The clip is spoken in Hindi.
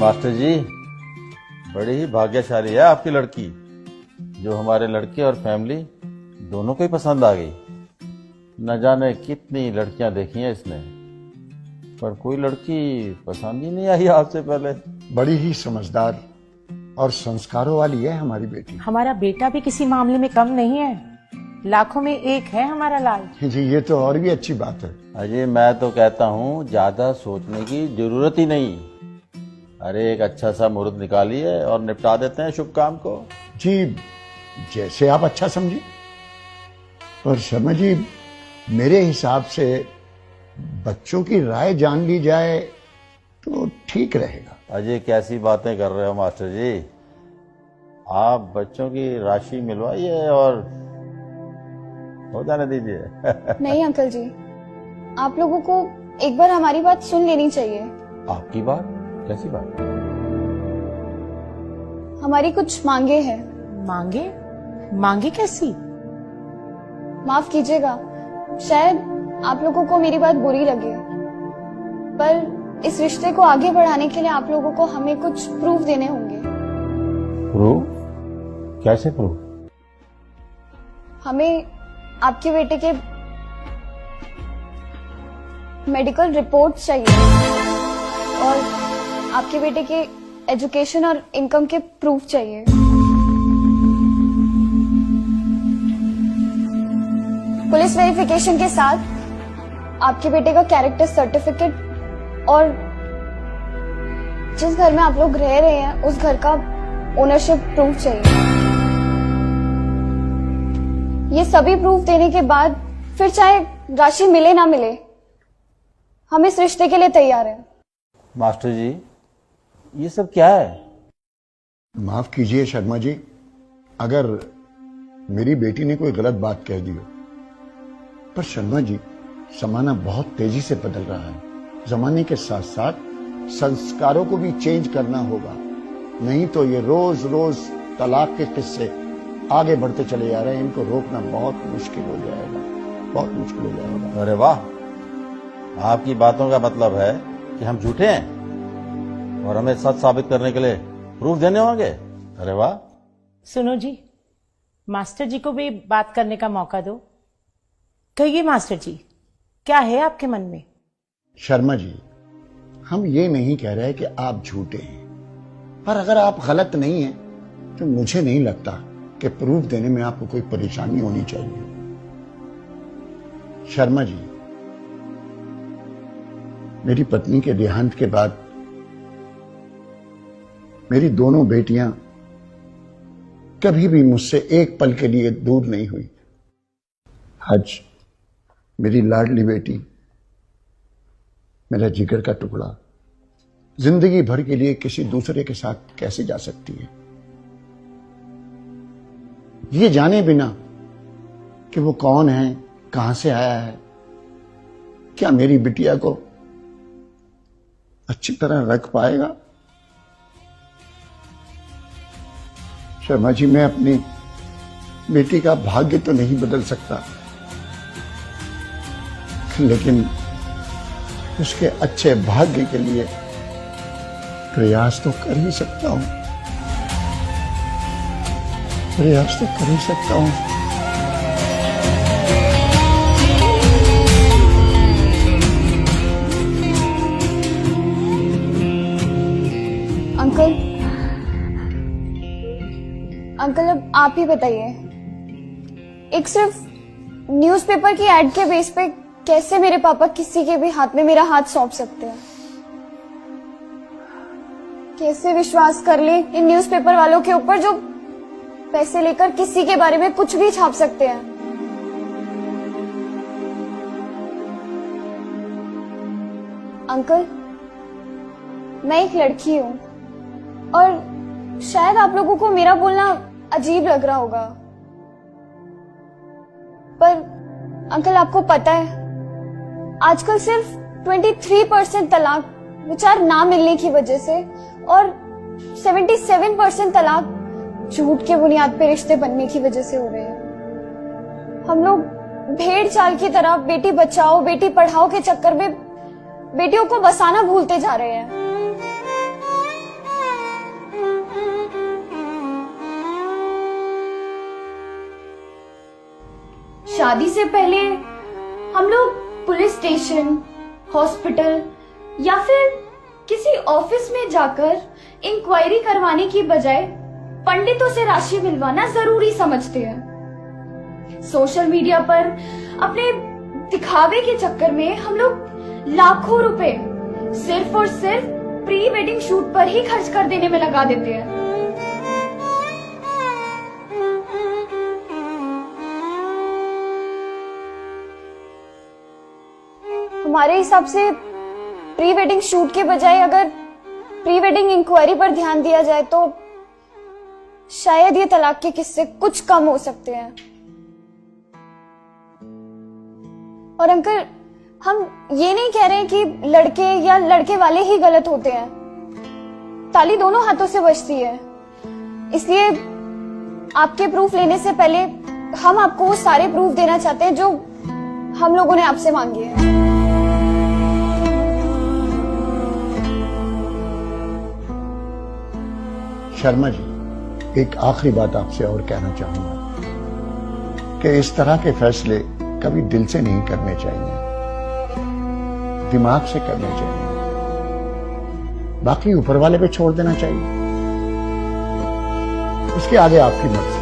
मास्टर जी, बड़ी ही भाग्यशाली है आपकी लड़की, जो हमारे लड़के और फैमिली दोनों को ही पसंद आ गई। न जाने कितनी लड़कियां देखी हैं इसने, पर कोई लड़की पसंद ही नहीं आई आपसे पहले। बड़ी ही समझदार और संस्कारों वाली है हमारी बेटी। हमारा बेटा भी किसी मामले में कम नहीं है, लाखों में एक है हमारा लाल। जी ये तो और भी अच्छी बात है। अजय, मैं तो कहता हूँ ज्यादा सोचने की जरूरत ही नहीं। अरे एक अच्छा सा मुहूर्त निकालिए और निपटा देते हैं शुभ काम को। जी जैसे आप अच्छा समझे, पर शर्मा जी मेरे हिसाब से बच्चों की राय जान ली जाए तो ठीक रहेगा। अजय, कैसी बातें कर रहे हो मास्टर जी? आप बच्चों की राशि मिलवाइए और हो जाने दीजिए। नहीं अंकल जी, आप लोगों को एक बार हमारी बात सुन लेनी चाहिए। आपकी बात? कैसी बात? हमारी कुछ मांगे हैं। मांगे? मांगे कैसी? माफ कीजिएगा, शायद आप लोगों को मेरी बात बुरी लगे, पर इस रिश्ते को आगे बढ़ाने के लिए आप लोगों को हमें कुछ प्रूफ देने होंगे। प्रूफ? कैसे प्रूफ? हमें आपके बेटे के मेडिकल रिपोर्ट चाहिए और आपके बेटे के एजुकेशन और इनकम के प्रूफ चाहिए। पुलिस वेरिफिकेशन के साथ आपके बेटे का कैरेक्टर सर्टिफिकेट और जिस घर में आप लोग रह रहे हैं उस घर का ओनरशिप प्रूफ चाहिए। ये सभी प्रूफ देने के बाद फिर चाहे राशि मिले ना मिले, हम इस रिश्ते के लिए तैयार हैं। मास्टर जी, ये सब क्या है? माफ कीजिए शर्मा जी, अगर मेरी बेटी ने कोई गलत बात कह दी हो, पर शर्मा जी जमाना बहुत तेजी से बदल रहा है। जमाने के साथ साथ संस्कारों को भी चेंज करना होगा, नहीं तो ये रोज रोज तलाक के किस्से आगे बढ़ते चले जा रहे हैं। इनको रोकना बहुत मुश्किल हो जाएगा, बहुत मुश्किल हो जाएगा। अरे वाह, आपकी बातों का मतलब है कि हम झूठे हैं और हमें सच साबित करने के लिए प्रूफ देने होंगे। अरे वाह। सुनो जी, मास्टर जी को भी बात करने का मौका दो। कहिए मास्टर जी, क्या है आपके मन में? शर्मा जी, हम ये नहीं कह रहे कि आप झूठे हैं, पर अगर आप गलत नहीं हैं तो मुझे नहीं लगता कि प्रूफ देने में आपको कोई परेशानी होनी चाहिए। शर्मा जी, मेरी पत्नी के देहांत के बाद मेरी दोनों बेटियां कभी भी मुझसे एक पल के लिए दूर नहीं हुई। आज मेरी लाडली बेटी, मेरा जिगर का टुकड़ा, जिंदगी भर के लिए किसी दूसरे के साथ कैसे जा सकती है, ये जाने बिना कि वो कौन है, कहां से आया है, क्या मेरी बिटिया को अच्छी तरह रख पाएगा? शर्मा जी, मैं अपनी बेटी का भाग्य तो नहीं बदल सकता, लेकिन उसके अच्छे भाग्य के लिए प्रयास तो कर ही सकता हूं, प्रयास तो कर ही सकता हूं। अंकल अब आप ही बताइए, एक सिर्फ न्यूज़पेपर की एड के बेस पे कैसे मेरे पापा किसी के भी हाथ में मेरा हाथ सौंप सकते हैं? कैसे विश्वास कर ले इन न्यूज़पेपर वालों के ऊपर जो पैसे लेकर किसी के बारे में कुछ भी छाप सकते हैं? अंकल, मैं एक लड़की हूं और शायद आप लोगों को मेरा बोलना अजीब लग रहा होगा, पर अंकल आपको पता है आजकल सिर्फ 23% तलाक विचार ना मिलने की वजह से और 77% तलाक झूठ के बुनियाद पे रिश्ते बनने की वजह से हो रहे हैं। हम लोग भेड़ चाल की तरह बेटी बचाओ बेटी पढ़ाओ के चक्कर में बेटियों को बसाना भूलते जा रहे हैं। शादी से पहले हम लोग पुलिस स्टेशन, हॉस्पिटल या फिर किसी ऑफिस में जाकर इंक्वायरी करवाने की बजाय पंडितों से राशि मिलवाना जरूरी समझते हैं। सोशल मीडिया पर अपने दिखावे के चक्कर में हम लोग लाखों रुपए सिर्फ और सिर्फ प्री वेडिंग शूट पर ही खर्च कर देने में लगा देते हैं। हमारे हिसाब से प्री वेडिंग शूट के बजाय अगर प्री वेडिंग इंक्वायरी पर ध्यान दिया जाए तो शायद ये तलाक के किस्से कुछ कम हो सकते हैं। और अंकल, हम ये नहीं कह रहे हैं कि लड़के या लड़के वाले ही गलत होते हैं। ताली दोनों हाथों से बजती है, इसलिए आपके प्रूफ लेने से पहले हम आपको वो सारे प्रूफ देना चाहते हैं जो हम लोगों ने आपसे मांगे हैं। शर्मा जी, एक आखिरी बात आपसे और कहना चाहूंगा कि इस तरह के fैसले कभी दिल से नहीं करने चाहिए, दिमाग से करने चाहिए, बाकी ऊपर वाले पे छोड़ देना चाहिए। उसके आगे आपकी मर्जी।